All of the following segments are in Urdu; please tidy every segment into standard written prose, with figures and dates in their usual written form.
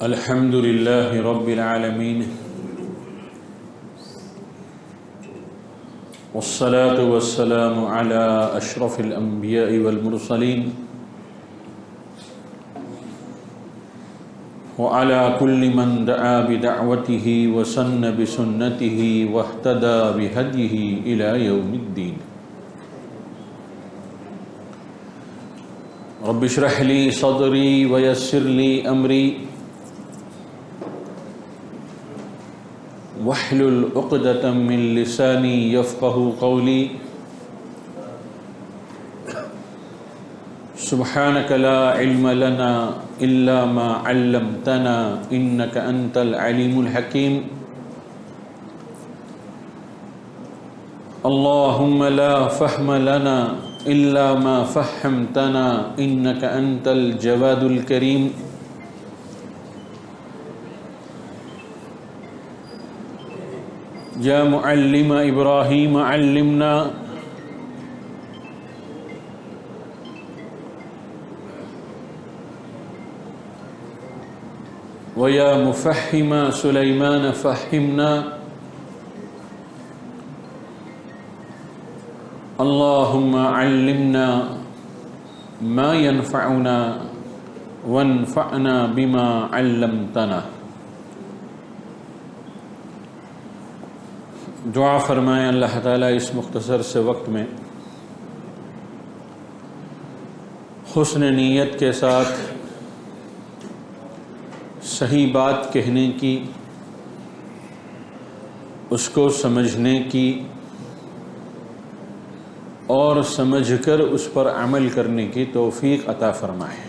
الحمد لله رب العالمين والصلاة والسلام على أشرف الأنبياء والمرسلين وعلى كل من دعا بدعوته وسن بسنته واهتدى بهديه إلى يوم الدين. رب اشرح لي صدري ويسر لي أمري واحلل عقدة من لساني يفقه قولي. سبحانك لا علم لنا إلا ما علمتنا إنك أنت العليم الحكيم. اللهم لا فهم لنا إلا ما فهمتنا إنك أنت الجواد الكريم. يا معلم إبراهيم علمنا ويا مفهم سليمان فهمنا. اللهم علمنا ما ينفعنا وانفعنا بما علمتنا. دعا فرمائیں اللہ تعالیٰ اس مختصر سے وقت میں حسن نیت کے ساتھ صحیح بات کہنے کی، اس کو سمجھنے کی اور سمجھ کر اس پر عمل کرنے کی توفیق عطا فرمائے.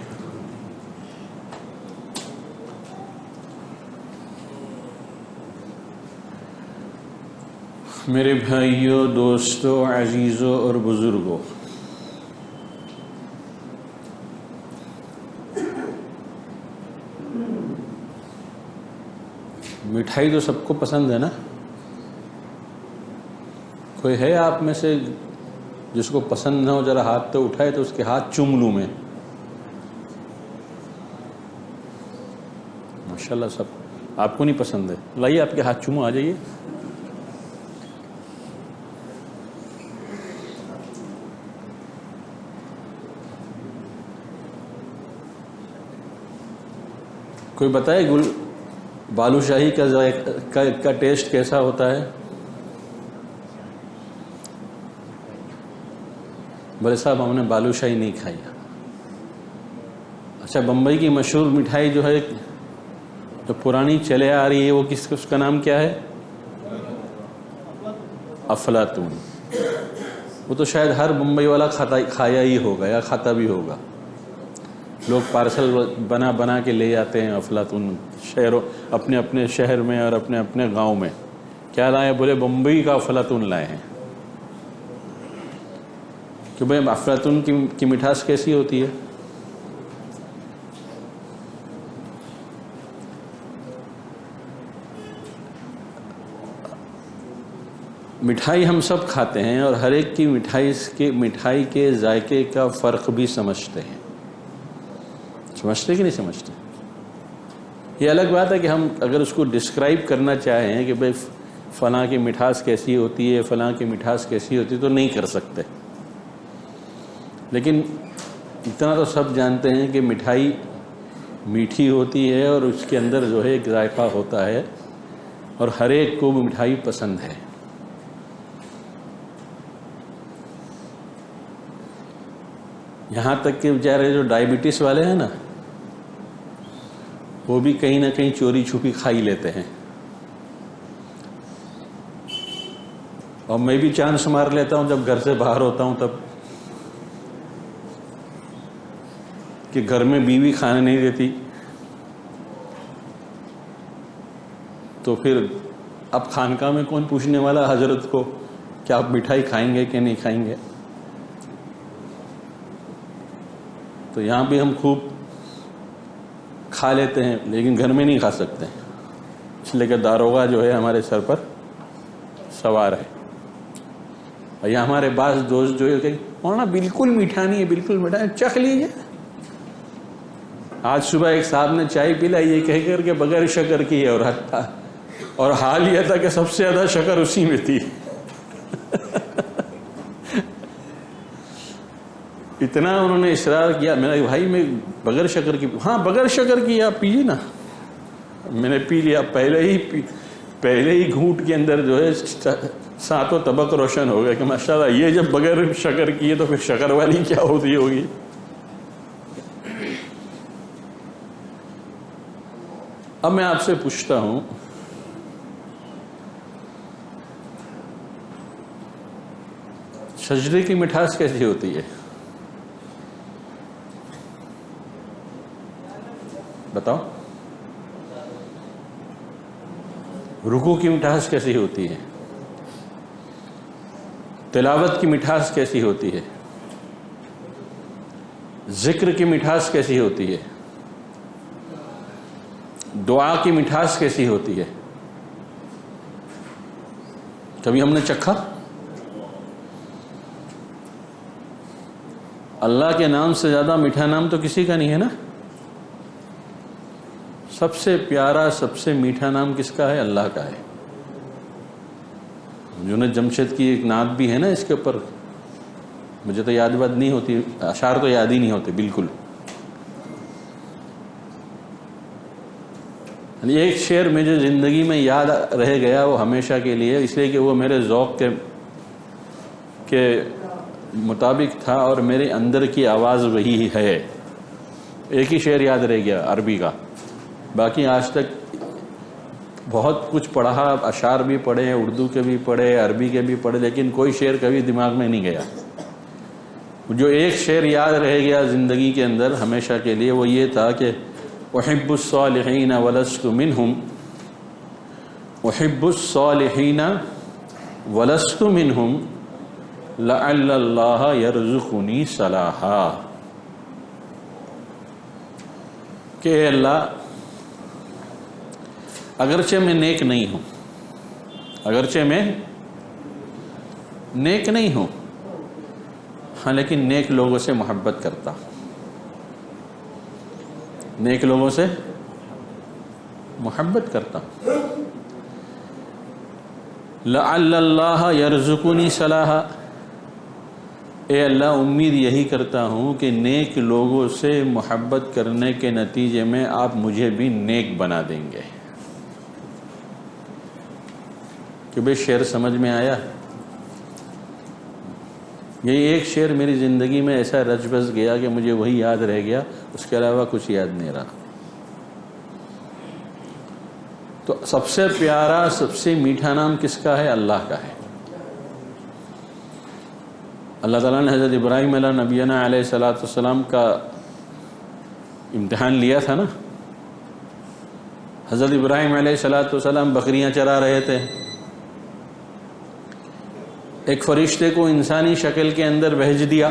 میرے بھائیوں، دوستوں، عزیزوں اور بزرگوں، مٹھائی تو سب کو پسند ہے نا؟ کوئی ہے آپ میں سے جس کو پسند نہ ہو؟ ذرا ہاتھ تو اٹھائے تو اس کے ہاتھ چوم لوں میں. ماشاءاللہ سب آپ کو نہیں پسند ہے. لائیے آپ کے ہاتھ چومو، آ جائیے. کوئی بتائے بالو شاہی کا ٹیسٹ کیسا ہوتا ہے؟ بولے صاحب ہم نے بالو شاہی نہیں کھائی. اچھا، بمبئی کی مشہور مٹھائی جو ہے، جو پرانی چلے آ رہی ہے، وہ اس کا نام کیا ہے؟ افلاطون. وہ تو شاید ہر بمبئی والا کھایا ہی ہوگا یا کھاتا بھی ہوگا. لوگ پارسل بنا کے لے جاتے ہیں افلاطون اپنے اپنے شہر میں اور اپنے اپنے گاؤں میں. کیا لائے؟ بولے بمبئی کا افلاطون لائے ہیں. کہ بھئی افلاطون کی مٹھاس کیسی ہوتی ہے؟ مٹھائی ہم سب کھاتے ہیں اور ہر ایک کی مٹھائی کے ذائقے کا فرق بھی سمجھتے ہیں. سمجھتے کہ نہیں سمجھتے؟ یہ الگ بات ہے کہ ہم اگر اس کو ڈسکرائب کرنا چاہیں کہ بھئی فلاں کی مٹھاس کیسی ہوتی ہے، فلاں کی مٹھاس کیسی ہوتی ہے، تو نہیں کر سکتے. لیکن اتنا تو سب جانتے ہیں کہ مٹھائی میٹھی ہوتی ہے اور اس کے اندر جو ہے ایک ذائقہ ہوتا ہے، اور ہر ایک کو مٹھائی پسند ہے. یہاں تک کہ بیچارے جو ڈائبٹیز والے ہیں نا، وہ بھی کہیں نہ کہیں چوری چھپی کھائی لیتے ہیں. اور میں بھی چانس مار لیتا ہوں جب گھر سے باہر ہوتا ہوں تب، کہ گھر میں بیوی کھانے نہیں دیتی، تو پھر اب خانقاہ میں کون پوچھنے والا حضرت کو کہ آپ مٹھائی کھائیں گے کہ نہیں کھائیں گے. تو یہاں بھی ہم خوب کھا لیتے ہیں، لیکن گھر میں نہیں کھا سکتے، اس لیے کہ داروغہ جو ہے ہمارے سر پر سوار ہے. اور یہ ہمارے بعض دوست جو ہے کہ مولانا بالکل میٹھا نہیں ہے، بالکل میٹھا ہے، چکھ لیجیے. آج صبح ایک صاحب نے چائے پلا یہ کہہ کر کے بغیر شکر کی ہے، اور حال یہ تھا کہ سب سے زیادہ شکر اسی میں تھی۔ اتنا انہوں نے اصرار کیا، میں نے بھائی میں بغیر شکر کی، ہاں بغیر شکر کی آپ پیجیے نا۔ میں نے پی لیا، پہلے ہی گھونٹ کے اندر جو ہے 7 طبق روشن ہو گیا کہ ماشاءاللہ یہ جب بغیر شکر کی ہے تو پھر شکر والی کیا ہوتی ہوگی۔ اب میں آپ سے پوچھتا ہوں، سجدے کی مٹھاس کیسی ہوتی ہے؟ بتاؤ۔ رکوع کی مٹھاس کیسی ہوتی ہے؟ تلاوت کی مٹھاس کیسی ہوتی ہے؟ ذکر کی مٹھاس کیسی ہوتی ہے؟ دعا کی مٹھاس کیسی ہوتی ہے؟ کبھی ہم نے چکھا؟ اللہ کے نام سے زیادہ میٹھا نام تو کسی کا نہیں ہے نا۔ سب سے پیارا، سب سے میٹھا نام کس کا ہے؟ اللہ کا ہے۔ جنید جمشید کی ایک نعت بھی ہے نا اس کے اوپر، مجھے تو یاد بات نہیں ہوتی، اشعار تو یاد ہی نہیں ہوتے بالکل۔ ایک شعر میں جو زندگی میں یاد رہ گیا وہ ہمیشہ کے لیے، اس لیے کہ وہ میرے ذوق کے مطابق تھا اور میرے اندر کی آواز وہی ہے۔ ایک ہی شعر یاد رہ گیا عربی کا، باقی آج تک بہت کچھ پڑھا، اشعار بھی پڑھے، اردو کے بھی پڑھے، عربی کے بھی پڑھے، لیکن کوئی شعر کبھی دماغ میں نہیں گیا۔ جو ایک شعر یاد رہ گیا زندگی کے اندر ہمیشہ کے لیے وہ یہ تھا کہ احب الصالحین ولست منہم، احب الصالحین ولست منہم لعل اللہ یرزقنی صلاحا، کہ اے اللہ اگرچہ میں نیک نہیں ہوں، اگرچہ میں نیک نہیں ہوں، ہاں لیکن نیک لوگوں سے محبت کرتا ہوں، نیک لوگوں سے محبت کرتا ہوں۔ لعل اللہ یرزقنی صلاحا، اے اللہ امید یہی کرتا ہوں کہ نیک لوگوں سے محبت کرنے کے نتیجے میں آپ مجھے بھی نیک بنا دیں گے۔ کہ بھئی شعر سمجھ میں آیا؟ یہی ایک شعر میری زندگی میں ایسا رچ بس گیا کہ مجھے وہی یاد رہ گیا، اس کے علاوہ کچھ یاد نہیں رہا۔ تو سب سے پیارا، سب سے میٹھا نام کس کا ہے؟ اللہ کا ہے۔ اللہ تعالیٰ نے حضرت ابراہیم علیہ نبینا علیہ السلام کا امتحان لیا تھا نا۔ حضرت ابراہیم علیہ السلام بکریاں چرا رہے تھے، ایک فرشتے کو انسانی شکل کے اندر بھیج دیا،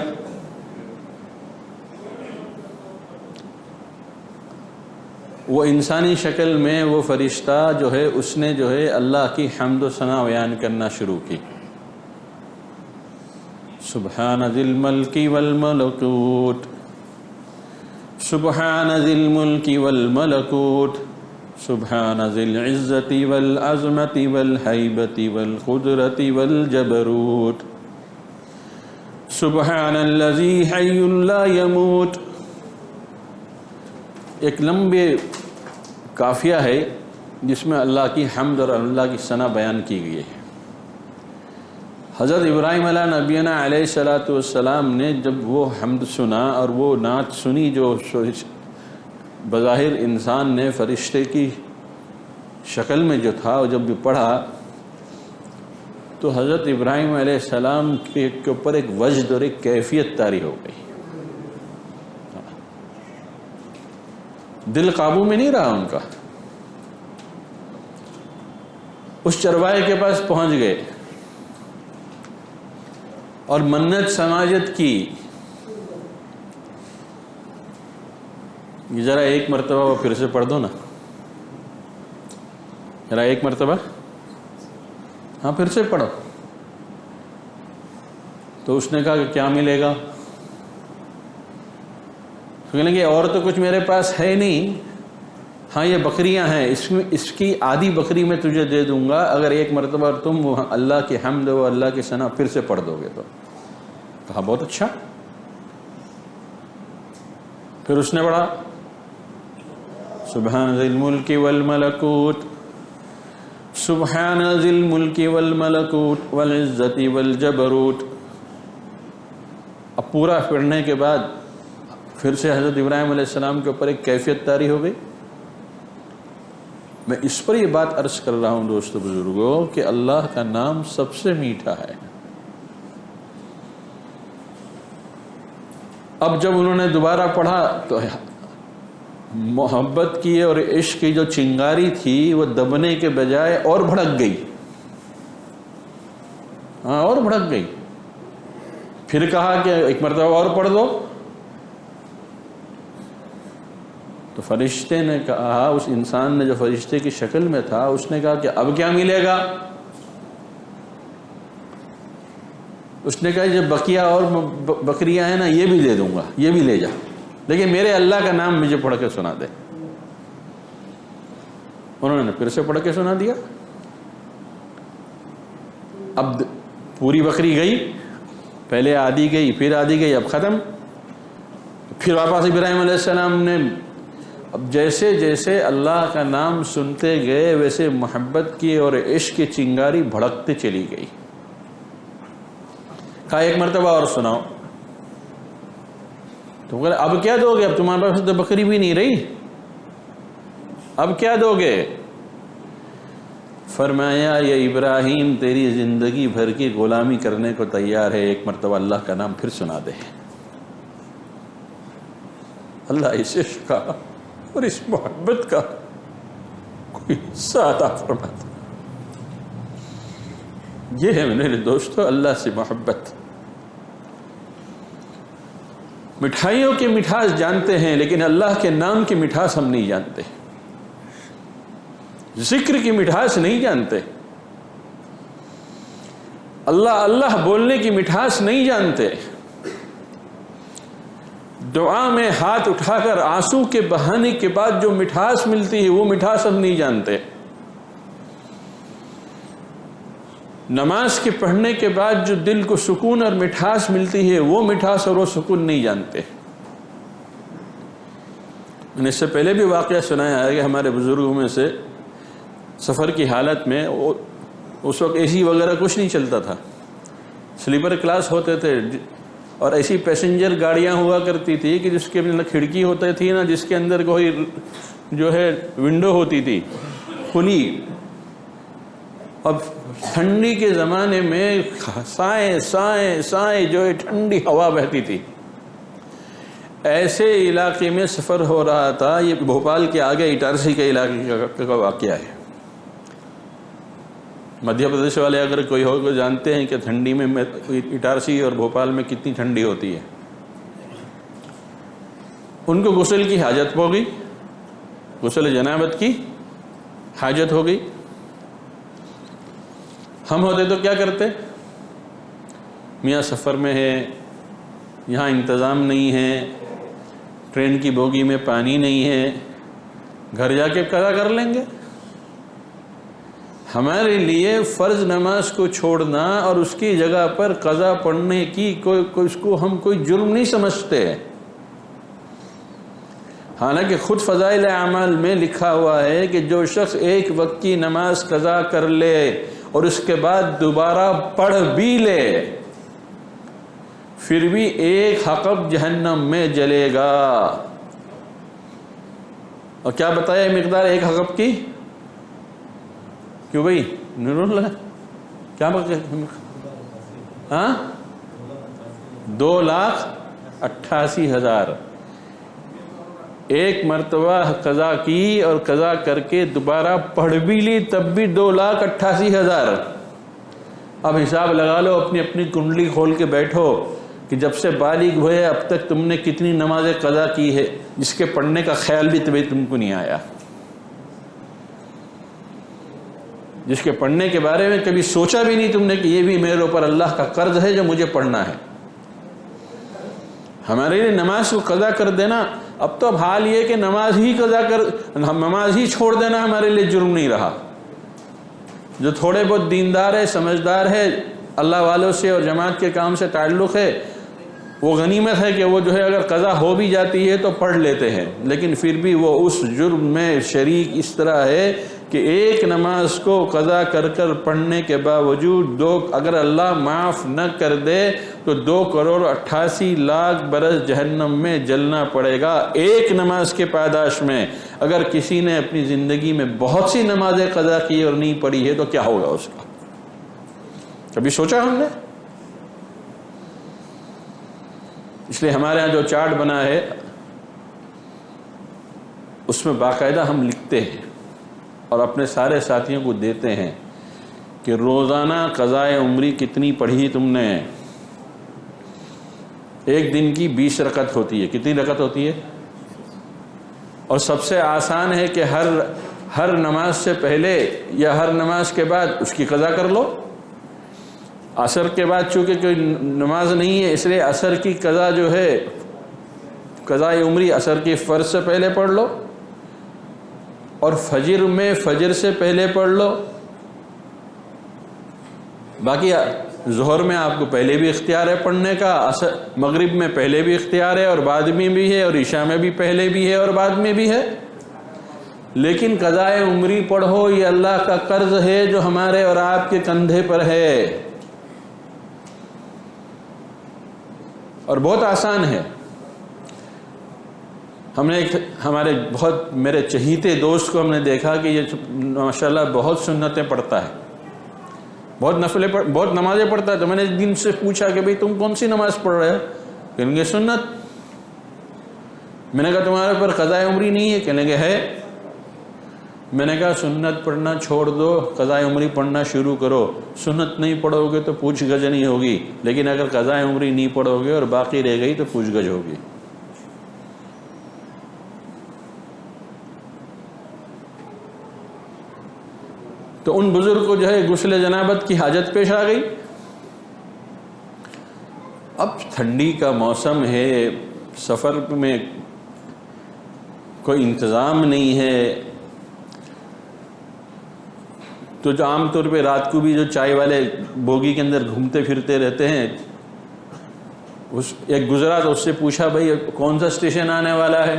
وہ انسانی شکل میں وہ فرشتہ جو ہے اس نے جو ہے اللہ کی حمد و ثنا بیان کرنا شروع کی۔ سبحان ذی الملک والملکوت، سبحان ذی الملک والملکوت، سبحان ذی العزت والعظمت والہیبت والقدرت والجبروت، سبحان الذی حی لا یموت۔ ایک لمبے قافیہ ہے جس میں اللہ کی حمد اور اللہ کی ثنا بیان کی گئی ہے۔ حضرت ابراہیم علیہ نبینا علیہ السلام نے جب وہ حمد سنا اور وہ نعت سنی جو بظاہر انسان نے فرشتے کی شکل میں جو تھا، اور جب بھی پڑھا تو حضرت ابراہیم علیہ السلام کے اوپر ایک وجد اور ایک کیفیت طاری ہو گئی۔ دل قابو میں نہیں رہا ان کا، اس چروائے کے پاس پہنچ گئے اور منت سماجت کی۔ ذرا ایک مرتبہ وہ پھر سے پڑھ دو نا، ذرا ایک مرتبہ، ہاں پھر سے پڑھو۔ تو اس نے کہا کہ کیا ملے گا؟ کہنے لگے اور تو کچھ میرے پاس ہے نہیں، ہاں یہ بکریاں ہیں، اس کی آدھی بکری میں تجھے دے دوں گا اگر ایک مرتبہ تم اللہ کی حمد و اللہ کی ثنا پھر سے پڑھ دو گے تو۔ کہا بہت اچھا۔ پھر اس نے پڑھا سبحان ذی الملک والملکوت، سبحان ذی الملک والملکوت والعزت والجبروت۔ اب پورا پڑھنے کے بعد پھر سے حضرت ابراہیم علیہ السلام کے اوپر ایک کیفیت طاری ہو گئی۔ میں اس پر یہ بات عرض کر رہا ہوں دوستو بزرگوں کہ اللہ کا نام سب سے میٹھا ہے۔ اب جب انہوں نے دوبارہ پڑھا تو محبت کی اور عشق کی جو چنگاری تھی وہ دبنے کے بجائے اور بھڑک گئی، ہاں اور بھڑک گئی۔ پھر کہا کہ ایک مرتبہ اور پڑھ دو، تو فرشتے نے کہا، اس انسان نے جو فرشتے کی شکل میں تھا اس نے کہا کہ اب کیا ملے گا؟ اس نے کہا جب بقیہ اور بکریاں ہیں نا یہ بھی دے دوں گا، یہ بھی لے جا، لیکن میرے اللہ کا نام مجھے پڑھ کے سنا دے۔ انہوں نے پھر سے پڑھ کے سنا دیا۔ اب پوری بکری گئی، پہلے آدھی گئی پھر آدھی گئی، اب ختم۔ پھر واپس ابراہیم علیہ السلام نے اب جیسے جیسے اللہ کا نام سنتے گئے ویسے محبت کی اور عشق کی چنگاری بھڑکتے چلی گئی۔ کہا ایک مرتبہ اور سناؤ۔ تو بولے اب کیا دو گے؟ اب تمہارے پاس تو بکری بھی نہیں رہی، اب کیا دو گے؟ فرمایا یہ ابراہیم تیری زندگی بھر کی غلامی کرنے کو تیار ہے، ایک مرتبہ اللہ کا نام پھر سنا دے۔ اللہ اس عشق کا اور اس محبت کا کوئی حصہ عطا فرماتا۔ یہ ہے میرے دوستو اللہ سے محبت۔ مٹھائیوں کی مٹھاس جانتے ہیں لیکن اللہ کے نام کی مٹھاس ہم نہیں جانتے، ذکر کی مٹھاس نہیں جانتے، اللہ اللہ بولنے کی مٹھاس نہیں جانتے، دعا میں ہاتھ اٹھا کر آنسو کے بہانے کے بعد جو مٹھاس ملتی ہے وہ مٹھاس ہم نہیں جانتے، نماز کے پڑھنے کے بعد جو دل کو سکون اور مٹھاس ملتی ہے وہ مٹھاس اور وہ سکون نہیں جانتے۔ میں نے اس سے پہلے بھی واقعہ سنایا ہے کہ ہمارے بزرگوں میں سے سفر کی حالت میں اس وقت اے سی وغیرہ کچھ نہیں چلتا تھا، سلیپر کلاس ہوتے تھے اور ایسی پیسنجر گاڑیاں ہوا کرتی تھی کہ جس کے اندر کھڑکی ہوتی تھی نا، جس کے اندر کوئی جو ہے ونڈو ہوتی تھی کھلی، اب ٹھنڈی کے زمانے میں سائیں سائیں سائیں جو ہے ٹھنڈی ہوا بہتی تھی، ایسے علاقے میں سفر ہو رہا تھا۔ یہ بھوپال کے آگے اٹارسی کے علاقے کا واقعہ ہے۔ مدھیہ پردیش والے اگر کوئی ہو تو جانتے ہیں کہ ٹھنڈی میں اٹارسی اور بھوپال میں کتنی ٹھنڈی ہوتی ہے۔ ان کو غسل کی حاجت ہو گئی، غسل جنابت کی حاجت ہو گئی۔ ہم ہوتے تو کیا کرتے؟ میاں سفر میں ہے، یہاں انتظام نہیں ہے، ٹرین کی بوگی میں پانی نہیں ہے، گھر جا کے قضا کر لیں گے۔ ہمارے لیے فرض نماز کو چھوڑنا اور اس کی جگہ پر قضا پڑھنے کی اس کو ہم کوئی جرم نہیں سمجھتے، حالانکہ خود فضائل اعمال میں لکھا ہوا ہے کہ جو شخص ایک وقت کی نماز قضا کر لے اور اس کے بعد دوبارہ پڑھ بھی لے پھر بھی ایک حقب جہنم میں جلے گا۔ اور کیا بتایا مقدار ایک حقب کی؟ کیوں بھائی نور اللہ کیا ہاں 2,88,000 ایک مرتبہ قضا کی اور قضا کر کے دوبارہ پڑھ بھی لی تب بھی 2,88,000۔ اب حساب لگا لو، اپنی اپنی کنڈلی کھول کے بیٹھو کہ جب سے بالغ ہوئے اب تک تم نے کتنی نمازیں قضا کی ہے جس کے پڑھنے کا خیال بھی تم کو نہیں آیا، جس کے پڑھنے کے بارے میں کبھی سوچا بھی نہیں تم نے کہ یہ بھی میرے اوپر اللہ کا قرض ہے جو مجھے پڑھنا ہے۔ ہمارے لیے نماز کو قضا کر دینا اب تو حال یہ کہ نماز ہی چھوڑ دینا ہمارے لیے جرم نہیں رہا. جو تھوڑے بہت دیندار ہے، سمجھدار ہے، اللہ والوں سے اور جماعت کے کام سے تعلق ہے، وہ غنیمت ہے کہ وہ جو ہے اگر قضا ہو بھی جاتی ہے تو پڑھ لیتے ہیں. لیکن پھر بھی وہ اس جرم میں شریک اس طرح ہے کہ ایک نماز کو قضا کر پڑھنے کے باوجود اگر اللہ معاف نہ کر دے تو 2,88,00,000 برس جہنم میں جلنا پڑے گا ایک نماز کے پاداش میں. اگر کسی نے اپنی زندگی میں بہت سی نمازیں قضا کی اور نہیں پڑھی ہے تو کیا ہوگا اس کا؟ کبھی سوچا ہم نے؟ اس لیے ہمارے ہاں جو چارٹ بنا ہے اس میں باقاعدہ ہم لکھتے ہیں اور اپنے سارے ساتھیوں کو دیتے ہیں کہ روزانہ قضائے عمری کتنی پڑھی تم نے. ایک دن کی 20 رکعت ہوتی ہے. کتنی رکعت ہوتی ہے؟ اور سب سے آسان ہے کہ ہر نماز سے پہلے یا ہر نماز کے بعد اس کی قضا کر لو. عصر کے بعد چونکہ کوئی نماز نہیں ہے اس لیے عصر کی قضا جو ہے قضائے عمری عصر کی فرض سے پہلے پڑھ لو، اور فجر میں فجر سے پہلے پڑھ لو. باقی ظہر میں آپ کو پہلے بھی اختیار ہے پڑھنے کا، مغرب میں پہلے بھی اختیار ہے اور بعد میں بھی ہے، اور عشاء میں بھی پہلے بھی ہے اور بعد میں بھی ہے. لیکن قضائے عمری پڑھو، یہ اللہ کا قرض ہے جو ہمارے اور آپ کے کندھے پر ہے، اور بہت آسان ہے. ہم نے میرے چہیتے دوست کو ہم نے دیکھا کہ یہ ماشاءاللہ بہت سنتیں پڑھتا ہے، بہت نمازیں پڑھتا ہے. تو میں نے ایک دن سے پوچھا کہ بھئی تم کون سی نماز پڑھ رہے ہو؟ کہیں گے سنت. میں نے کہا تمہارے پر قضائے عمری نہیں ہے؟ کہنے گے ہے. میں نے کہا سنت پڑھنا چھوڑ دو، قضائے عمری پڑھنا شروع کرو. سنت نہیں پڑھو گے تو پوچھ گچھ نہیں ہوگی، لیکن اگر قضائے عمری نہیں پڑھو گے اور باقی رہ گئی تو پوچھ گچھ ہوگی. تو ان بزرگ کو جو ہے غسل جنابت کی حاجت پیش آ گئی. اب ٹھنڈی کا موسم ہے، سفر میں کوئی انتظام نہیں ہے، تو جو عام طور پہ رات کو بھی جو چائے والے بوگی کے اندر گھومتے پھرتے رہتے ہیں، ایک گزرا تو اس سے پوچھا بھئی کون سا اسٹیشن آنے والا ہے؟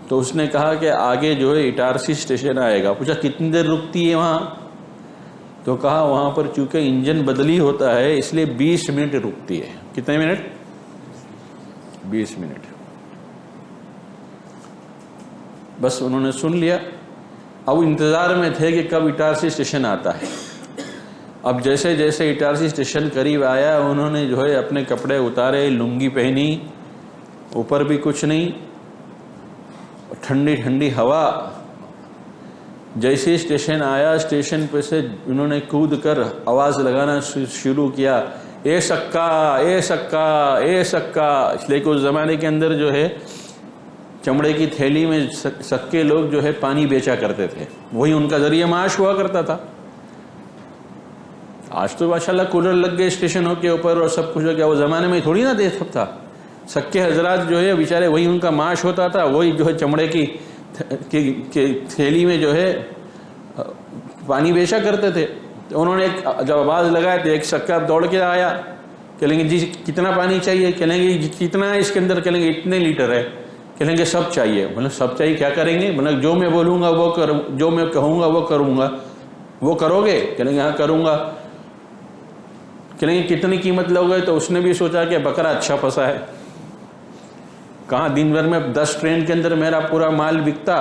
تو اس نے کہا کہ آگے جو ہے اٹارسی اسٹیشن آئے گا. پوچھا کتنی دیر رکتی ہے وہاں؟ تو کہا وہاں پر چونکہ انجن بدلی ہوتا ہے اس لیے 20 منٹ رکتی ہے. کتنے منٹ؟ 20 منٹ. بس انہوں نے سن لیا. اب انتظار میں تھے کہ کب اٹارسی اسٹیشن آتا ہے. اب جیسے جیسے اٹارسی اسٹیشن قریب آیا انہوں نے جو ہے اپنے کپڑے اتارے، لنگی پہنی، اوپر بھی کچھ نہیں، ٹھنڈی ٹھنڈی ہوا. جیسے اسٹیشن آیا اسٹیشن پہ سے انہوں نے کود کر آواز لگانا شروع کیا، اے سکا اے سکا اے سکا. اس لیے کہ اس زمانے کے اندر جو ہے چمڑے کی تھیلی میں سکے لوگ جو ہے پانی بیچا کرتے تھے، وہی ان کا ذریعہ معاش ہوا کرتا تھا. آج تو ماشاءاللہ کولر لگ گئے اسٹیشنوں کے اوپر اور سب کچھ ہو گیا. وہ زمانے میں تھوڑی نہ دے سب تھا. سکے حضرات جو ہے بیچارے وہی ان کا معاش ہوتا تھا، وہی جو ہے چمڑے کی تھیلی میں جو ہے پانی بیچا کرتے تھے. تو انہوں نے جب آواز لگایا تو ایک سکا دوڑ کے آیا. کہیں گے جی کتنا پانی چاہیے؟ کہیں گے کتنا ہے اس کے اندر؟ کہیں گے اتنے لیٹر ہے. کہیں گے سب چاہیے. مطلب سب چاہیے کیا کریں گے؟ مطلب جو میں بولوں گا وہ کروں، جو میں کہوں گا وہ کروں گا. وہ کرو گے؟ کہیں گے ہاں کروں گا. کہیں گے کتنی قیمت لو گے؟ تو اس نے بھی سوچا کہ بکرا اچھا پھنسا ہے. کہاں دن بھر میں 10 ٹرین کے اندر میرا پورا مال بکتا.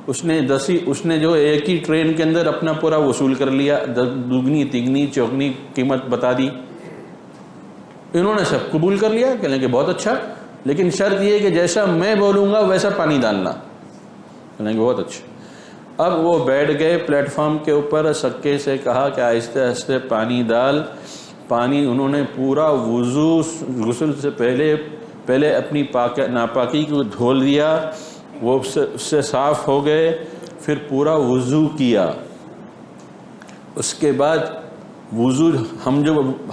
اس نے جو ایک ہی ٹرین کے اندر اپنا پورا وصول کر لیا، دگنی تگنی چوگنی قیمت بتا دی. انہوں نے سب قبول کر لیا. کہنے کہ بہت اچھا، لیکن شرط یہ کہ جیسا میں بولوں گا ویسا پانی ڈالنا. کہنے کہ بہت اچھا. اب وہ بیٹھ گئے پلیٹ فارم کے اوپر، سکے سے کہا کہ آہستہ آہستہ پانی ڈال. پانی انہوں نے پورا وضو غسل سے پہلے اپنی ناپاکی کو دھو لیا، وہ اس سے صاف ہو گئے. پھر پورا وضو کیا. اس کے بعد وضو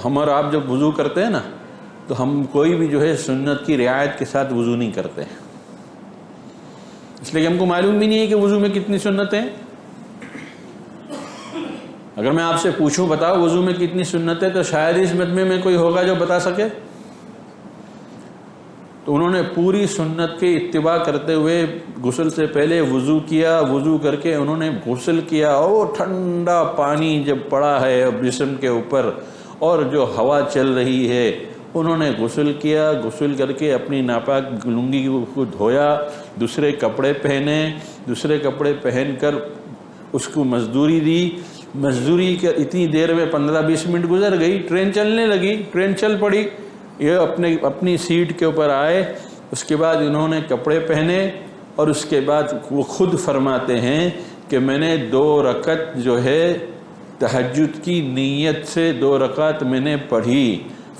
ہم اور آپ جب وضو کرتے ہیں نا تو ہم کوئی بھی جو ہے سنت کی رعایت کے ساتھ وضو نہیں کرتے ہیں، اس لیے کہ ہم کو معلوم بھی نہیں ہے کہ وضو میں کتنی سنتیں ہیں۔ اگر میں آپ سے پوچھوں بتاؤ وضو میں کتنی سنتیں، تو شاید اس مجمع میں کوئی ہوگا جو بتا سکے۔ تو انہوں نے پوری سنت کے اتباع کرتے ہوئے غسل سے پہلے وضو کیا، وضو کر کے انہوں نے غسل کیا، اور ٹھنڈا پانی جب پڑا ہے جسم کے اوپر اور جو ہوا چل رہی ہے، انہوں نے غسل کیا، غسل کر کے اپنی ناپاک لنگی کو دھویا، دوسرے کپڑے پہنے، دوسرے کپڑے پہن کر اس کو مزدوری دی۔ مزدوری کے اتنی دیر میں 15-20 منٹ گزر گئی، ٹرین چلنے لگی، ٹرین چل پڑی، یہ اپنی سیٹ کے اوپر آئے۔ اس کے بعد انہوں نے کپڑے پہنے، اور اس کے بعد وہ خود فرماتے ہیں کہ میں نے 2 رکعت جو ہے تہجد کی نیت سے 2 رکعت میں نے پڑھی۔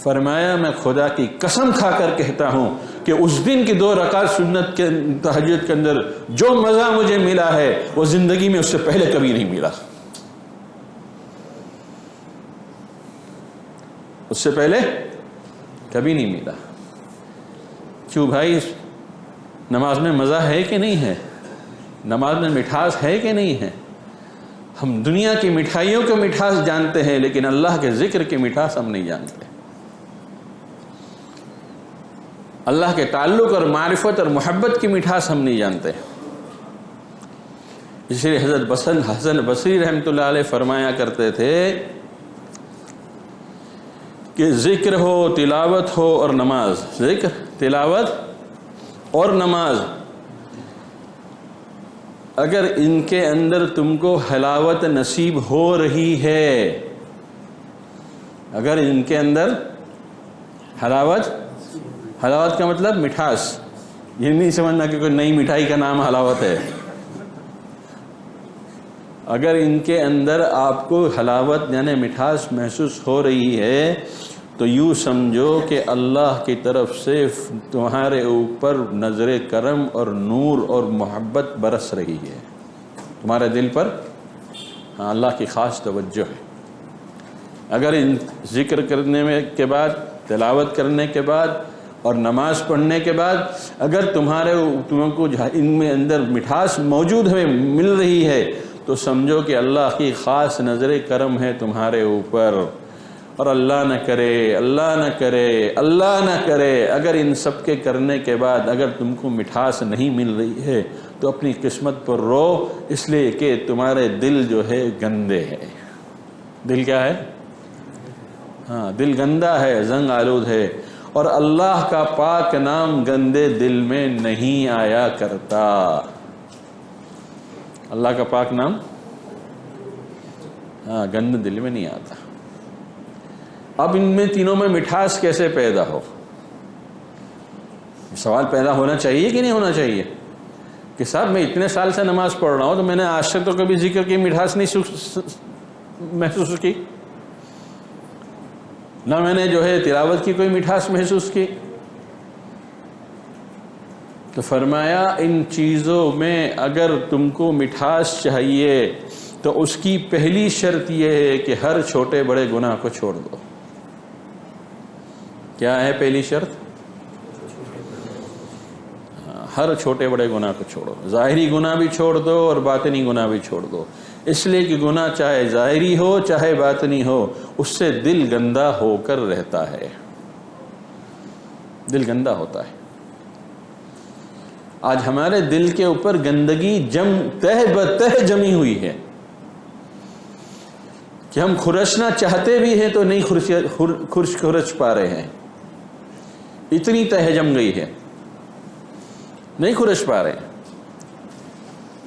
فرمایا میں خدا کی قسم کھا کر کہتا ہوں کہ اس دن کی 2 رکعت سنت کے تہجد کے اندر جو مزہ مجھے ملا ہے وہ زندگی میں اس سے پہلے کبھی نہیں ملا، اس سے پہلے کبھی نہیں ملا۔ کیوں بھائی؟ نماز میں مزہ ہے کہ نہیں ہے؟ نماز میں مٹھاس ہے کہ نہیں ہے؟ ہم دنیا کی مٹھائیوں کو مٹھاس جانتے ہیں، لیکن اللہ کے ذکر کی مٹھاس ہم نہیں جانتے۔ اللہ کے تعلق اور معرفت اور محبت کی مٹھاس ہم نہیں جانتے۔ اس لیے حضرت حسن بصری رحمۃ اللہ علیہ فرمایا کرتے تھے کہ ذکر ہو، تلاوت ہو اور نماز، ذکر، تلاوت اور نماز، اگر ان کے اندر تم کو حلاوت نصیب ہو رہی ہے، اگر ان کے اندر حلاوت کا مطلب مٹھاس، یہ نہیں سمجھنا کہ کوئی نئی مٹھائی کا نام حلاوت ہے۔ اگر ان کے اندر آپ کو حلاوت یعنی مٹھاس محسوس ہو رہی ہے، تو یوں سمجھو کہ اللہ کی طرف سے تمہارے اوپر نظر کرم اور نور اور محبت برس رہی ہے تمہارے دل پر۔ ہاں، اللہ کی خاص توجہ ہے۔ اگر ان ذکر کرنے کے بعد، تلاوت کرنے کے بعد اور نماز پڑھنے کے بعد اگر تم کو ان میں اندر مٹھاس موجود ہے، مل رہی ہے، تو سمجھو کہ اللہ کی خاص نظر کرم ہے تمہارے اوپر۔ اور اللہ نہ کرے اگر ان سب کے کرنے کے بعد اگر تم کو مٹھاس نہیں مل رہی ہے تو اپنی قسمت پر رو، اس لیے کہ تمہارے دل جو ہے گندے ہے۔ دل کیا ہے؟ ہاں، دل گندا ہے، زنگ آلود ہے، اور اللہ کا پاک نام گندے دل میں نہیں آیا کرتا۔ اللہ کا پاک نام گندے دل میں نہیں آتا۔ اب ان میں تینوں میں مٹھاس کیسے پیدا ہو؟ سوال پیدا ہونا چاہیے کہ نہیں ہونا چاہیے؟ کہ صاحب میں اتنے سال سے نماز پڑھ رہا ہوں تو میں نے آج تک تو کبھی ذکر کی مٹھاس نہیں محسوس کی، نہ میں نے جو ہے تلاوت کی کوئی مٹھاس محسوس کی۔ تو فرمایا ان چیزوں میں اگر تم کو مٹھاس چاہیے تو اس کی پہلی شرط یہ ہے کہ ہر چھوٹے بڑے گناہ کو چھوڑ دو۔ کیا ہے پہلی شرط؟ ہر چھوٹے بڑے گناہ کو چھوڑو، ظاہری گناہ بھی چھوڑ دو اور باطنی گناہ بھی چھوڑ دو، اس لیے کہ گناہ چاہے ظاہری ہو چاہے باطنی ہو، اس سے دل گندا ہو کر رہتا ہے، دل گندا ہوتا ہے۔ آج ہمارے دل کے اوپر گندگی تہ بتہ جمی ہوئی ہے کہ ہم خرچنا چاہتے بھی ہیں تو نہیں خرچ پا رہے ہیں، اتنی تہ جم گئی ہے، نہیں خرچ پا رہے ہیں۔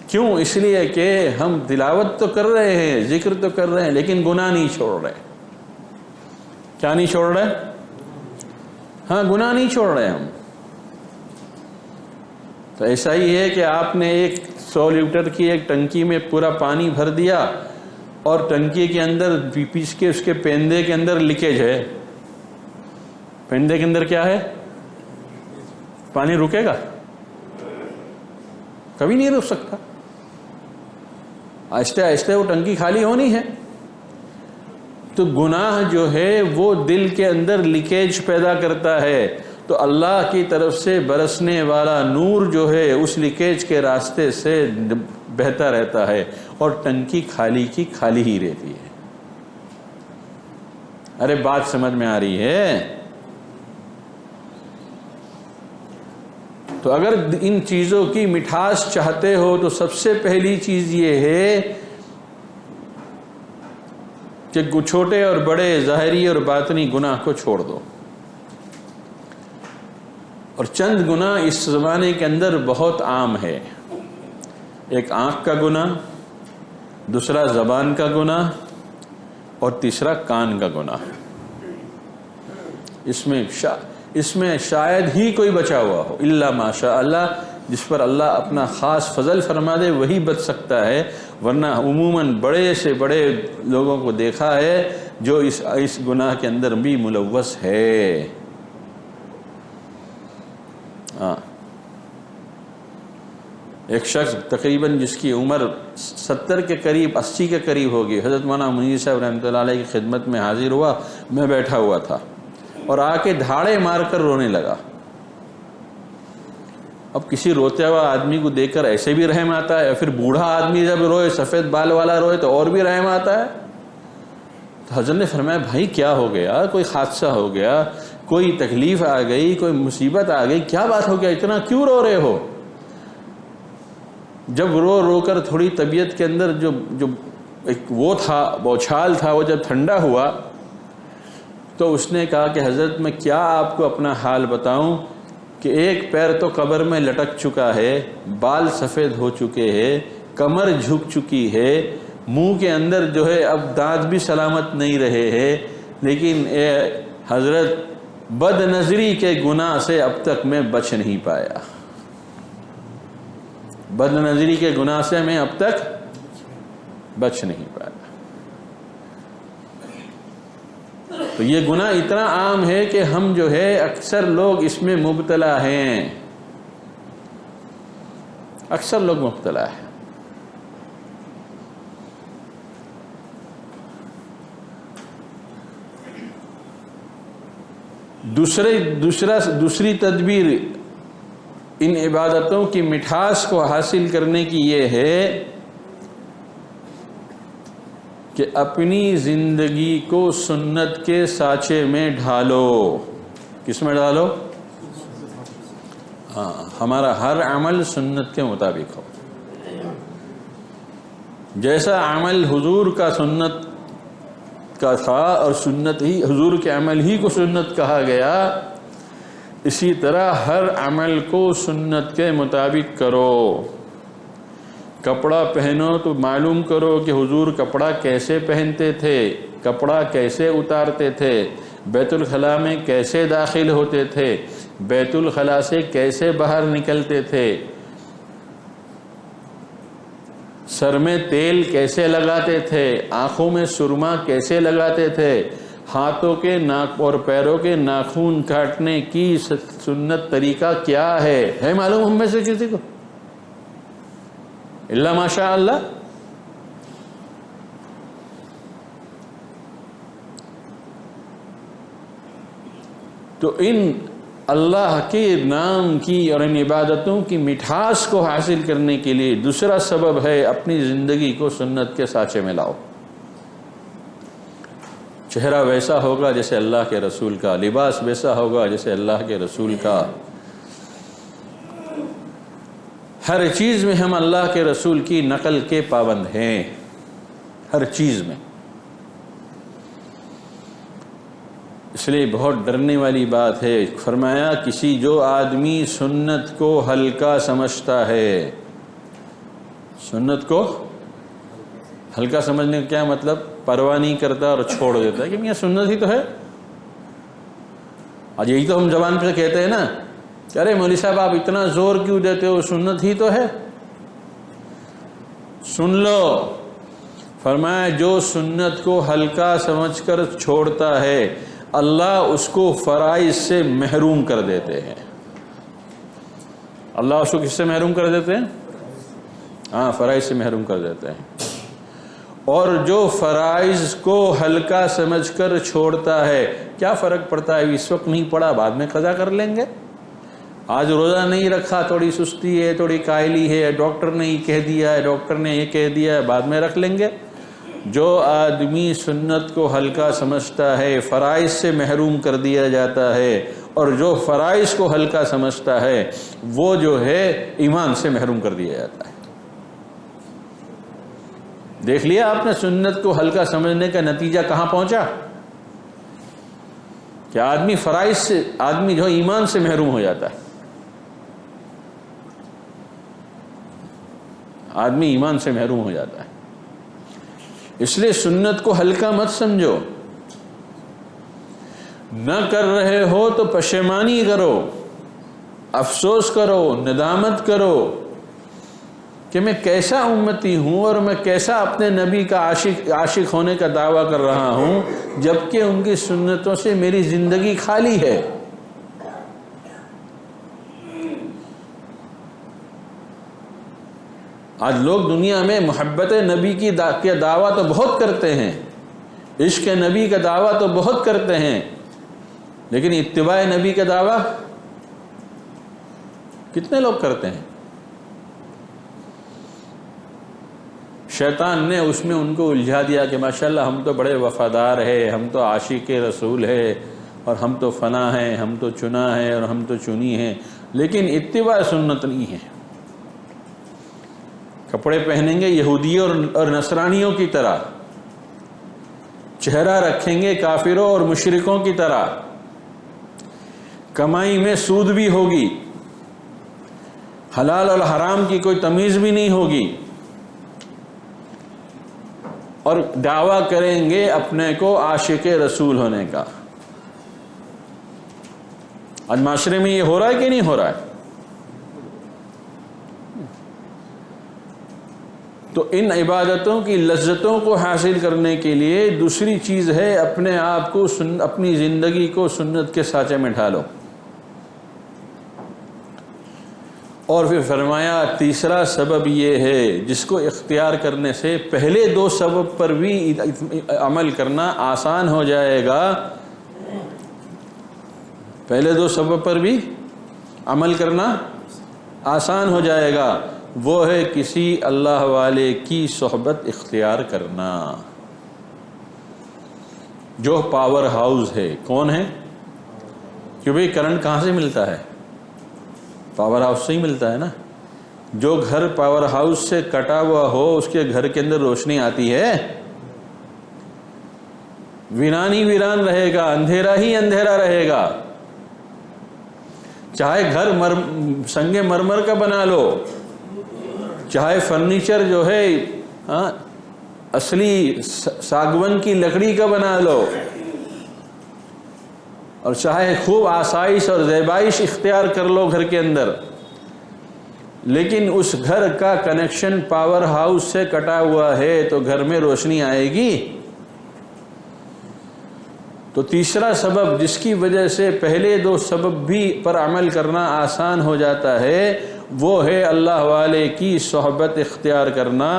کیوں؟ اس لیے کہ ہم تلاوت تو کر رہے ہیں، ذکر تو کر رہے ہیں، لیکن گناہ نہیں چھوڑ رہے۔ کیا نہیں چھوڑ رہے؟ ہاں، گناہ نہیں چھوڑ رہے ہم۔ تو ایسا ہی ہے کہ آپ نے 100 لیٹر کی ایک ٹنکی میں پورا پانی بھر دیا اور ٹنکی کے اندر پیچ کے اس کے پیندے کے اندر لیکیج ہے۔ پیندے کے اندر کیا ہے؟ پانی رکے گا؟ کبھی نہیں رک سکتا۔ آہستہ آہستہ وہ ٹنکی خالی ہونی ہے، تو گناہ جو ہے وہ دل کے اندر لیکیج پیدا کرتا ہے، تو اللہ کی طرف سے برسنے والا نور جو ہے اس لیکیج کے راستے سے بہتا رہتا ہے اور ٹنکی خالی کی خالی ہی رہتی ہے۔ ارے بات سمجھ میں آ رہی ہے؟ تو اگر ان چیزوں کی مٹھاس چاہتے ہو تو سب سے پہلی چیز یہ ہے کہ چھوٹے اور بڑے ظاہری اور باطنی گناہ کو چھوڑ دو۔ اور چند گناہ اس زمانے کے اندر بہت عام ہے، ایک آنکھ کا گناہ، دوسرا زبان کا گناہ، اور تیسرا کان کا گناہ۔ اس میں شاید ہی کوئی بچا ہوا ہو، الا ماشاء اللہ، جس پر اللہ اپنا خاص فضل فرما دے وہی بچ سکتا ہے، ورنہ عموماً بڑے سے بڑے لوگوں کو دیکھا ہے جو اس گناہ کے اندر بھی ملوث ہے۔ ایک شخص تقریباً جس کی عمر 70 کے قریب 80 کے قریب ہوگی، حضرت مولانا منیر صاحب رحمۃ اللہ علیہ کی خدمت میں حاضر ہوا، میں بیٹھا ہوا تھا اور آ کے دھاڑے مار کر رونے لگا۔ اب کسی روتے ہوا آدمی کو دیکھ کر ایسے بھی رحم آتا ہے، پھر بوڑھا آدمی جب روئے، سفید بال والا روئے تو اور بھی رحم آتا ہے۔ تو حضرت نے فرمایا بھائی کیا ہو گیا؟ کوئی حادثہ ہو گیا، کوئی تکلیف آ گئی، کوئی مصیبت آ گئی، کیا بات ہو گیا، اتنا کیوں رو رہے ہو؟ جب رو رو کر تھوڑی طبیعت کے اندر جو ایک وہ تھا، بوچھال تھا، وہ جب ٹھنڈا ہوا تو اس نے کہا کہ حضرت میں کیا آپ کو اپنا حال بتاؤں کہ ایک پیر تو قبر میں لٹک چکا ہے، بال سفید ہو چکے ہیں، کمر جھک چکی ہے، منہ کے اندر جو ہے اب دانت بھی سلامت نہیں رہے ہیں، لیکن اے حضرت بد نظری کے گناہ سے اب تک میں بچ نہیں پایا، بد نظری کے گناہ سے میں اب تک بچ نہیں پایا۔ تو یہ گناہ اتنا عام ہے کہ ہم جو ہے اکثر لوگ اس میں مبتلا ہیں، اکثر لوگ مبتلا ہیں۔ دوسری تدبیر ان عبادتوں کی مٹھاس کو حاصل کرنے کی یہ ہے کہ اپنی زندگی کو سنت کے سانچے میں ڈھالو۔ کس میں ڈالو؟ ہمارا ہر عمل سنت کے مطابق ہو۔ جیسا عمل حضور کا سنت کا تھا اور سنت ہی حضور کے عمل ہی کو سنت کہا گیا، اسی طرح ہر عمل کو سنت کے مطابق کرو۔ کپڑا پہنو تو معلوم کرو کہ حضور کپڑا کیسے پہنتے تھے، کپڑا کیسے اتارتے تھے، بیت الخلاء میں کیسے داخل ہوتے تھے، بیت الخلاء سے کیسے باہر نکلتے تھے، سر میں تیل کیسے لگاتے تھے، آنکھوں میں سرما کیسے لگاتے تھے، ہاتھوں کے اور پیروں کے ناخن کاٹنے کی سنت طریقہ کیا ہے معلوم ہم میں سے کسی کو؟ الا ماشاء اللہ۔ تو ان اللہ کے نام کی اور ان عبادتوں کی مٹھاس کو حاصل کرنے کے لیے دوسرا سبب ہے اپنی زندگی کو سنت کے سانچے میں لاؤ۔ چہرہ ویسا ہوگا جیسے اللہ کے رسول کا، لباس ویسا ہوگا جیسے اللہ کے رسول کا، ہر چیز میں ہم اللہ کے رسول کی نقل کے پابند ہیں، ہر چیز میں۔ اس لیے بہت ڈرنے والی بات ہے، فرمایا کسی جو آدمی سنت کو ہلکا سمجھتا ہے، سنت کو ہلکا سمجھنے کا کیا مطلب؟ پرواہ نہیں کرتا اور چھوڑ دیتا ہے کہ میاں سنت ہی تو ہے۔ آج یہی تو ہم زبان پہ کہتے ہیں نا کہ ارے مولوی صاحب آپ اتنا زور کیوں دیتے ہو، سنت ہی تو ہے۔ سن لو، فرمایا جو سنت کو ہلکا سمجھ کر چھوڑتا ہے اللہ اس کو فرائض سے محروم کر دیتے ہیں۔ اللہ اس کو کس سے محروم کر دیتے ہیں؟ فرائض سے محروم کر دیتے ہیں۔ اور جو فرائض کو ہلکا سمجھ کر چھوڑتا ہے، کیا فرق پڑتا ہے اس وقت نہیں پڑا بعد میں قضا کر لیں گے، آج روزہ نہیں رکھا تھوڑی سستی ہے تھوڑی کائلی ہے، ڈاکٹر نے یہ کہہ دیا ہے ڈاکٹر نے یہ کہہ دیا ہے بعد میں رکھ لیں گے۔ جو آدمی سنت کو ہلکا سمجھتا ہے فرائض سے محروم کر دیا جاتا ہے، اور جو فرائض کو ہلکا سمجھتا ہے وہ جو ہے ایمان سے محروم کر دیا جاتا ہے۔ دیکھ لیا آپ نے سنت کو ہلکا سمجھنے کا نتیجہ کہاں پہنچا، کہ آدمی فرائض سے، آدمی جو ایمان سے محروم ہو جاتا ہے، آدمی ایمان سے محروم ہو جاتا ہے۔ اس لیے سنت کو ہلکا مت سمجھو، نہ کر رہے ہو تو پشیمانی کرو، افسوس کرو، ندامت کرو کہ میں کیسا امتی ہوں اور میں کیسا اپنے نبی کا عاشق ہونے کا دعویٰ کر رہا ہوں جبکہ ان کی سنتوں سے میری زندگی خالی ہے۔ آج لوگ دنیا میں محبت نبی کی دعویٰ تو بہت کرتے ہیں، عشق نبی کا دعویٰ تو بہت کرتے ہیں، لیکن اتباع نبی کا دعویٰ کتنے لوگ کرتے ہیں؟ شیطان نے اس میں ان کو الجھا دیا کہ ماشاءاللہ ہم تو بڑے وفادار ہیں، ہم تو عاشق رسول ہیں، اور ہم تو فنا ہیں، ہم تو چنا ہے اور ہم تو چنی ہیں، لیکن اتباع سنت نہیں ہے۔ کپڑے پہنیں گے یہودیوں اور نصرانیوں کی طرح، چہرہ رکھیں گے کافروں اور مشرکوں کی طرح، کمائی میں سود بھی ہوگی، حلال اور حرام کی کوئی تمیز بھی نہیں ہوگی، اور دعویٰ کریں گے اپنے کو عاشق رسول ہونے کا۔ آج معاشرے میں یہ ہو رہا ہے کہ نہیں ہو رہا ہے؟ تو ان عبادتوں کی لذتوں کو حاصل کرنے کے لیے دوسری چیز ہے اپنے آپ کو اپنی زندگی کو سنت کے سانچے میں ڈھالو۔ اور پھر فرمایا تیسرا سبب یہ ہے جس کو اختیار کرنے سے پہلے دو سبب پر بھی عمل کرنا آسان ہو جائے گا، پہلے دو سبب پر بھی عمل کرنا آسان ہو جائے گا، وہ ہے کسی اللہ والے کی صحبت اختیار کرنا جو پاور ہاؤس ہے۔ کون ہے؟ کہ بھئی کرنٹ کہاں سے ملتا ہے؟ پاور ہاؤس سے ہی ملتا ہے نا۔ جو گھر پاور ہاؤس سے کٹا ہوا ہو اس کے گھر کے اندر روشنی آتی ہے؟ ویران ہی ویران رہے گا، اندھیرا ہی اندھیرا رہے گا۔ چاہے گھر سنگ مرمر کا بنا لو، چاہے فرنیچر جو ہے اصلی ساگون کی لکڑی کا بنا لو، اور چاہے خوب آسائش اور زیبائش اختیار کر لو گھر کے اندر، لیکن اس گھر کا کنیکشن پاور ہاؤس سے کٹا ہوا ہے تو گھر میں روشنی آئے گی؟ تو تیسرا سبب جس کی وجہ سے پہلے دو سبب بھی پر عمل کرنا آسان ہو جاتا ہے وہ ہے اللہ والے کی صحبت اختیار کرنا۔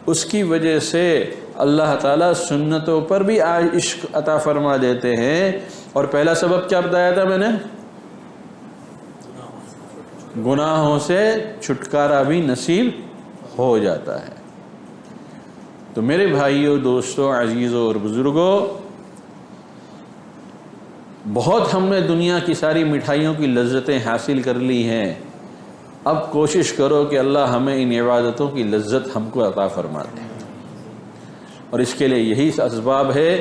اس کی وجہ سے اللہ تعالیٰ سنتوں پر بھی عشق عطا فرما دیتے ہیں۔ اور پہلا سبب کیا بتایا تھا میں نے؟ گناہوں سے چھٹکارا بھی نصیب ہو جاتا ہے۔ تو میرے بھائیوں، دوستوں، عزیزوں اور بزرگوں، بہت ہم نے دنیا کی ساری مٹھائیوں کی لذتیں حاصل کر لی ہیں، اب کوشش کرو کہ اللہ ہمیں ان عبادتوں کی لذت ہم کو عطا فرما دے، اور اس کے لیے یہی اسباب ہے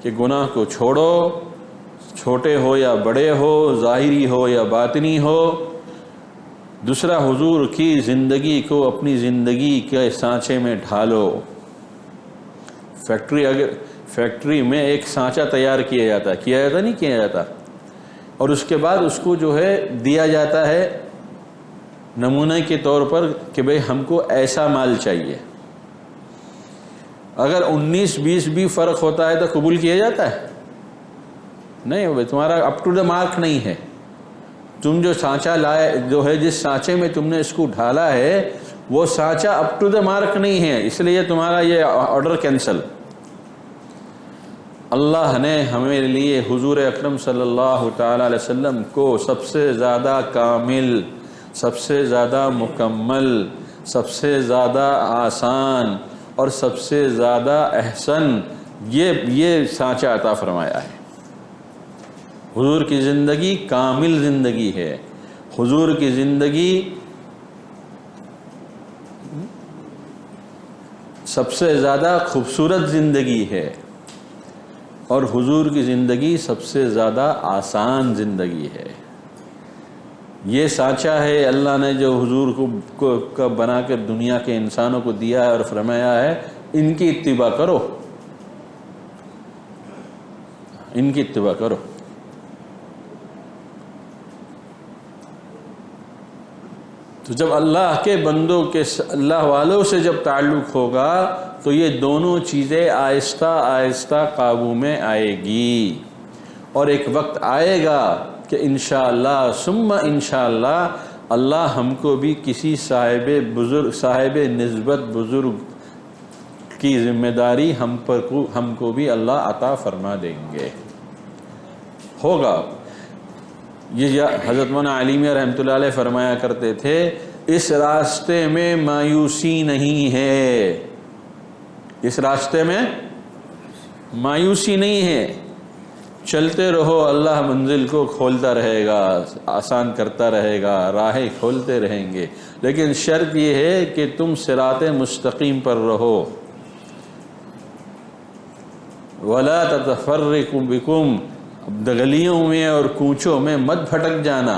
کہ گناہ کو چھوڑو، چھوٹے ہو یا بڑے ہو، ظاہری ہو یا باطنی ہو۔ دوسرا، حضور کی زندگی کو اپنی زندگی کے سانچے میں ڈھالو۔ فیکٹری میں ایک سانچہ تیار کیا جاتا نہیں کیا جاتا، اور اس کے بعد اس کو جو ہے دیا جاتا ہے نمونے کے طور پر کہ بھئی ہم کو ایسا مال چاہیے۔ اگر 19-20 بھی فرق ہوتا ہے تو قبول کیا جاتا ہے؟ نہیں بھائی، تمہارا اپ ٹو دا مارک نہیں ہے۔ تم جو سانچہ لائے جو ہے، جس سانچے میں تم نے اس کو ڈھالا ہے وہ سانچہ اپ ٹو دا مارک نہیں ہے، اس لیے تمہارا یہ آرڈر کینسل۔ اللہ نے ہمارے لیے حضور اکرم صلی اللہ تعالیٰ علیہ وسلم کو سب سے زیادہ کامل، سب سے زیادہ مکمل، سب سے زیادہ آسان اور سب سے زیادہ احسن یہ سانچہ عطا فرمایا ہے۔ حضور کی زندگی کامل زندگی ہے، حضور کی زندگی سب سے زیادہ خوبصورت زندگی ہے، اور حضور کی زندگی سب سے زیادہ آسان زندگی ہے۔ یہ سانچہ ہے اللہ نے جو حضور کو بنا کر دنیا کے انسانوں کو دیا ہے اور فرمایا ہے ان کی اتباع کرو، ان کی اتباع کرو۔ تو جب اللہ کے بندوں کے اللہ والوں سے جب تعلق ہوگا تو یہ دونوں چیزیں آہستہ آہستہ قابو میں آئے گی، اور ایک وقت آئے گا کہ انشاءاللہ ثم انشاءاللہ اللہ ہم کو بھی کسی صاحب نسبت بزرگ کی ذمہ داری ہم کو بھی اللہ عطا فرما دیں گے، ہوگا۔ یہ حضرت مولانا علیمی رحمۃ اللہ علیہ فرمایا کرتے تھے، اس راستے میں مایوسی نہیں ہے، اس راستے میں مایوسی نہیں ہے، چلتے رہو، اللہ منزل کو کھولتا رہے گا، آسان کرتا رہے گا، راہیں کھولتے رہیں گے، لیکن شرط یہ ہے کہ تم صراط مستقیم پر رہو۔ وَلَا تَتَفَرِّقُ بِكُمْ، گلیوں میں اور کوچوں میں مت بھٹک جانا۔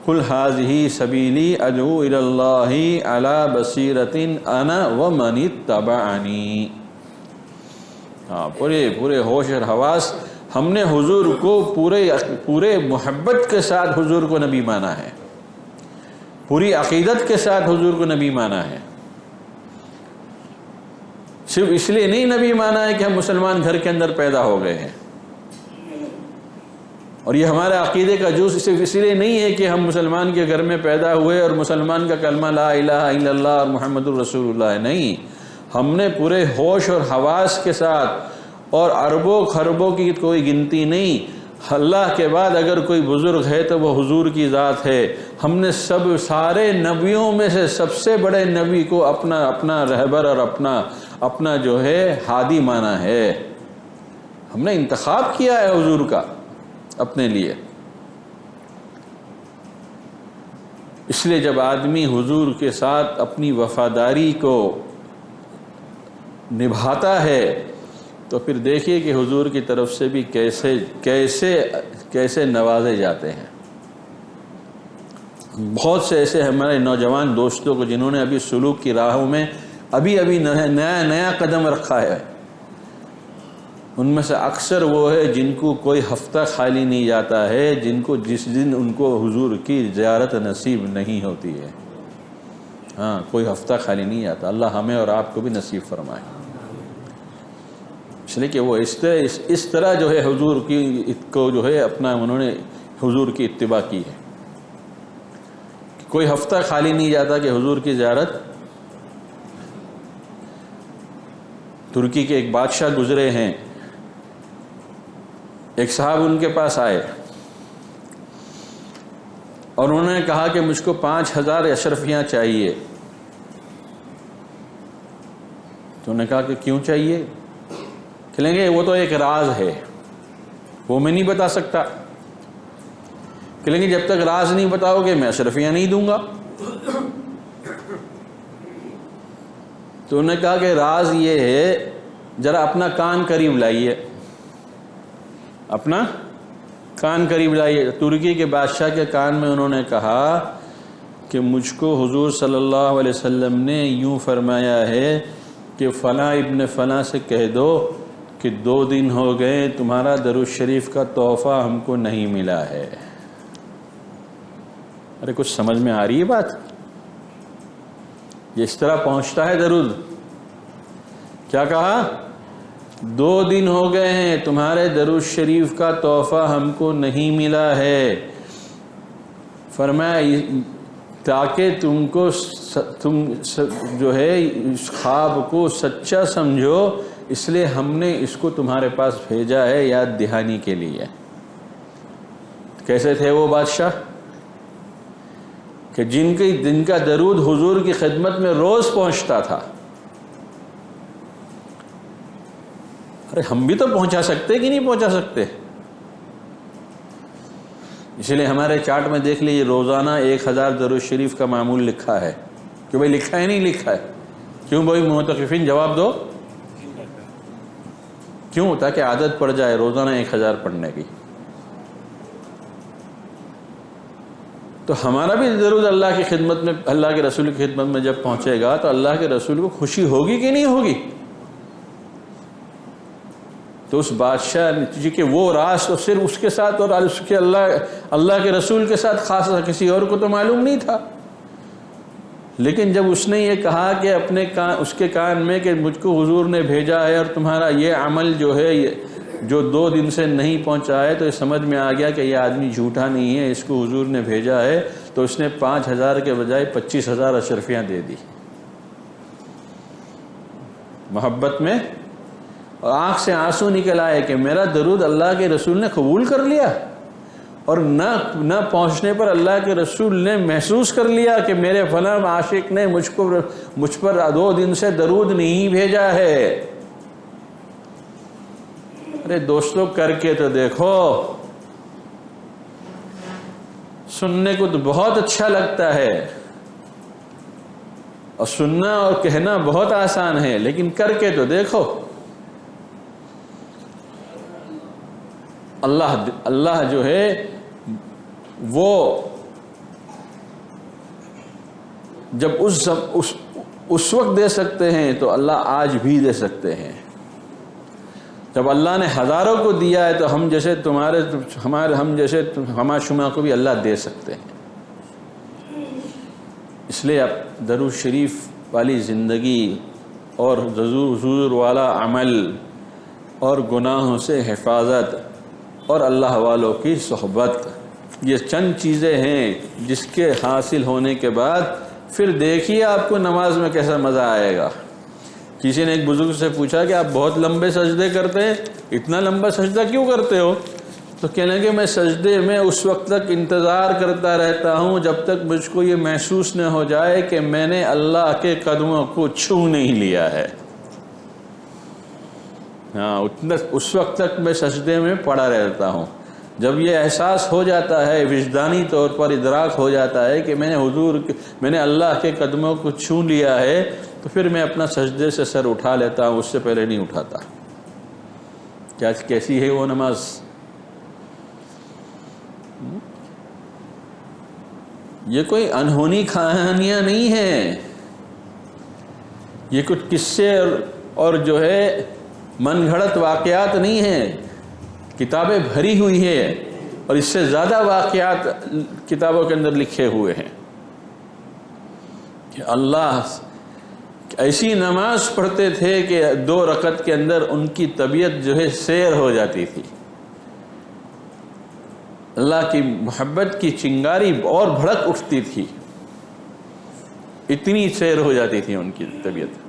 قُلْ هَٰذِهِ سَبِيلِي أَدْعُو إِلَى اللَّهِ عَلَىٰ بَصِيرَةٍ أَنَا وَمَنِ اتَّبَعَنِي۔ پورے ہوش اور حواس ہم نے حضور کو پورے محبت کے ساتھ حضور کو نبی مانا ہے، پوری عقیدت کے ساتھ حضور کو نبی مانا ہے۔ صرف اس لیے نہیں نبی مانا ہے کہ ہم مسلمان گھر کے اندر پیدا ہو گئے ہیں، اور یہ ہمارے عقیدے کا جز صرف اس لیے نہیں ہے کہ ہم مسلمان کے گھر میں پیدا ہوئے اور مسلمان کا کلمہ لا الہ الا اللہ اور محمد الرسول اللہ ہے، نہیں، ہم نے پورے ہوش اور حواس کے ساتھ، اور اربوں خربوں کی کوئی گنتی نہیں، اللہ کے بعد اگر کوئی بزرگ ہے تو وہ حضور کی ذات ہے۔ ہم نے سارے نبیوں میں سے سب سے بڑے نبی کو اپنا رہبر اور اپنا جو ہے ہادی مانا ہے، ہم نے انتخاب کیا ہے حضور کا اپنے لیے۔ اس لیے جب آدمی حضور کے ساتھ اپنی وفاداری کو نبھاتا ہے تو پھر دیکھیے کہ حضور کی طرف سے بھی کیسے نوازے جاتے ہیں۔ بہت سے ایسے ہمارے نوجوان دوستوں کو جنہوں نے ابھی سلوک کی راہوں میں ابھی نیا قدم رکھا ہے، ان میں سے اکثر وہ ہے جن کو کوئی ہفتہ خالی نہیں جاتا ہے، جس دن ان کو حضور کی زیارت نصیب نہیں ہوتی ہے۔ ہاں، کوئی ہفتہ خالی نہیں جاتا، اللہ ہمیں اور آپ کو بھی نصیب فرمائے۔ اس لیے کہ وہ اس طرح جو ہے حضور کو جو ہے انہوں نے حضور کی اتباع کی ہے، کوئی ہفتہ خالی نہیں جاتا کہ حضور کی زیارت۔ ترکی کے ایک بادشاہ گزرے ہیں، ایک صاحب ان کے پاس آئے اور انہوں نے کہا کہ مجھ کو 5000 اشرفیاں چاہیے۔ تو انہوں نے کہا کہ کیوں چاہیے؟ کہیں گے وہ تو ایک راز ہے، وہ میں نہیں بتا سکتا۔ کہیں گے جب تک راز نہیں بتاؤ گے میں اشرفیاں نہیں دوں گا۔ تو انہوں نے کہا کہ راز یہ ہے، ذرا اپنا کان قریب لائیے، اپنا کان قریب لائیے۔ ترکی کے بادشاہ کے کان میں انہوں نے کہا کہ مجھ کو حضور صلی اللہ علیہ وسلم نے یوں فرمایا ہے کہ فلاں ابن فلاں سے کہہ دو کہ 2 دن ہو گئے تمہارا درود شریف کا تحفہ ہم کو نہیں ملا ہے۔ ارے کچھ سمجھ میں آ رہی ہے بات؟ یہ اس طرح پہنچتا ہے درود۔ کیا کہا؟ 2 دن ہو گئے ہیں تمہارے درود شریف کا تحفہ ہم کو نہیں ملا ہے۔ فرمایا تاکہ تم جو ہے اس خواب کو سچا سمجھو، اس لیے ہم نے اس کو تمہارے پاس بھیجا ہے یاد دہانی کے لیے۔ کیسے تھے وہ بادشاہ کہ جن کا درود حضور کی خدمت میں روز پہنچتا تھا؟ ارے ہم بھی تو پہنچا سکتے کہ نہیں پہنچا سکتے؟ اس لیے ہمارے چارٹ میں دیکھ لیجیے روزانہ 1000 درود شریف کا معمول لکھا ہے کہ بھائی لکھا ہے نہیں لکھا ہے؟ کیوں بھائی معتکفین جواب دو، کیوں؟ تاکہ عادت پڑ جائے روزانہ 1000 پڑھنے کی۔ تو ہمارا بھی درود اللہ کی خدمت میں، اللہ کے رسول کی خدمت میں جب پہنچے گا تو اللہ کے رسول کو خوشی ہوگی کہ نہیں ہوگی؟ تو اس بادشاہ جی کہ وہ راز تو صرف اس کے ساتھ اور اس کے اللہ کے رسول کے ساتھ خاص تھا، کسی اور کو تو معلوم نہیں تھا۔ لیکن جب اس نے یہ کہا کہ اس کے کان میں کہ مجھ کو حضور نے بھیجا ہے اور تمہارا یہ عمل جو ہے جو 2 دن سے نہیں پہنچا ہے، تو یہ سمجھ میں آ گیا کہ یہ آدمی جھوٹا نہیں ہے، اس کو حضور نے بھیجا ہے۔ تو اس نے 5000 کے بجائے 25000 اشرفیاں دے دی محبت میں، اور آنکھ سے آنسو نکل آئے کہ میرا درود اللہ کے رسول نے قبول کر لیا، اور نہ پہنچنے پر اللہ کے رسول نے محسوس کر لیا کہ میرے فلاں عاشق نے مجھ پر 2 دن سے درود نہیں بھیجا ہے۔ ارے دوستو کر کے تو دیکھو، سننے کو تو بہت اچھا لگتا ہے اور سننا اور کہنا بہت آسان ہے، لیکن کر کے تو دیکھو۔ اللہ جو ہے وہ جب اس وقت دے سکتے ہیں تو اللہ آج بھی دے سکتے ہیں۔ جب اللہ نے ہزاروں کو دیا ہے تو ہم جیسے ہما شما کو بھی اللہ دے سکتے ہیں۔ اس لیے اب درود شریف والی زندگی اور حضور والا عمل اور گناہوں سے حفاظت اور اللہ والوں کی صحبت، یہ چند چیزیں ہیں جس کے حاصل ہونے کے بعد پھر دیکھیے آپ کو نماز میں کیسا مزہ آئے گا۔ کسی نے ایک بزرگ سے پوچھا کہ آپ بہت لمبے سجدے کرتے ہیں، اتنا لمبا سجدہ کیوں کرتے ہو؟ تو کہنے لگے میں سجدے میں اس وقت تک انتظار کرتا رہتا ہوں جب تک مجھ کو یہ محسوس نہ ہو جائے کہ میں نے اللہ کے قدموں کو چھو نہیں لیا ہے۔ ہاں، اس وقت تک میں سجدے میں پڑا رہتا ہوں۔ جب یہ احساس ہو جاتا ہے، وجدانی طور پر ادراک ہو جاتا ہے کہ میں نے اللہ کے قدموں کو چھو لیا ہے، تو پھر میں اپنا سجدے سے سر اٹھا لیتا ہوں، اس سے پہلے نہیں اٹھاتا۔ کیسی ہے وہ نماز؟ یہ کوئی انہونی کہانیاں نہیں ہیں، یہ کچھ قصے اور جو ہے من گھڑت واقعات نہیں ہیں۔ کتابیں بھری ہوئی ہیں اور اس سے زیادہ واقعات کتابوں کے اندر لکھے ہوئے ہیں کہ اللہ ایسی نماز پڑھتے تھے کہ 2 رکعت کے اندر ان کی طبیعت جو ہے سیر ہو جاتی تھی، اللہ کی محبت کی چنگاری اور بھڑک اٹھتی تھی، اتنی سیر ہو جاتی تھی ان کی طبیعت۔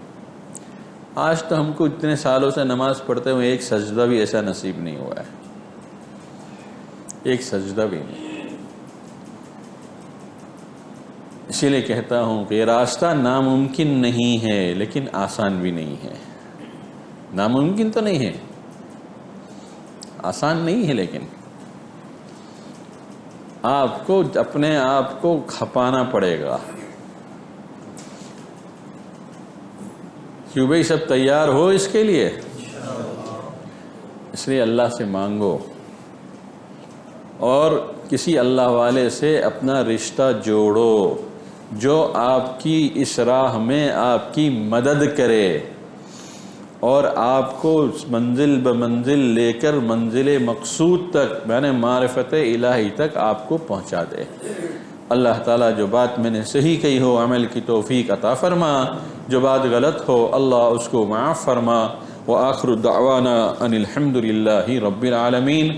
آج تو ہم کو اتنے سالوں سے نماز پڑھتے ہوئے ایک سجدہ بھی ایسا نصیب نہیں ہوا ہے، ایک سجدہ بھی نہیں۔ اسی لیے کہتا ہوں کہ یہ راستہ ناممکن نہیں ہے لیکن آسان بھی نہیں ہے۔ ناممکن تو نہیں ہے، آسان نہیں ہے، لیکن آپ کو اپنے آپ کو کھپانا پڑے گا۔ کیوں بھائی سب تیار ہو اس کے لیے؟ اس لیے اللہ سے مانگو اور کسی اللہ والے سے اپنا رشتہ جوڑو جو آپ کی اس راہ میں آپ کی مدد کرے اور آپ کو منزل بمنزل لے کر منزل مقصود تک یعنی معرفت الہی تک آپ کو پہنچا دے۔ اللہ تعالیٰ جو بات میں نے صحیح کہی ہو عمل کی توفیق عطا فرما، جو بات غلط ہو اللہ اس کو معاف فرما۔ وآخر دعوانا ان الحمد للہ رب العالمین۔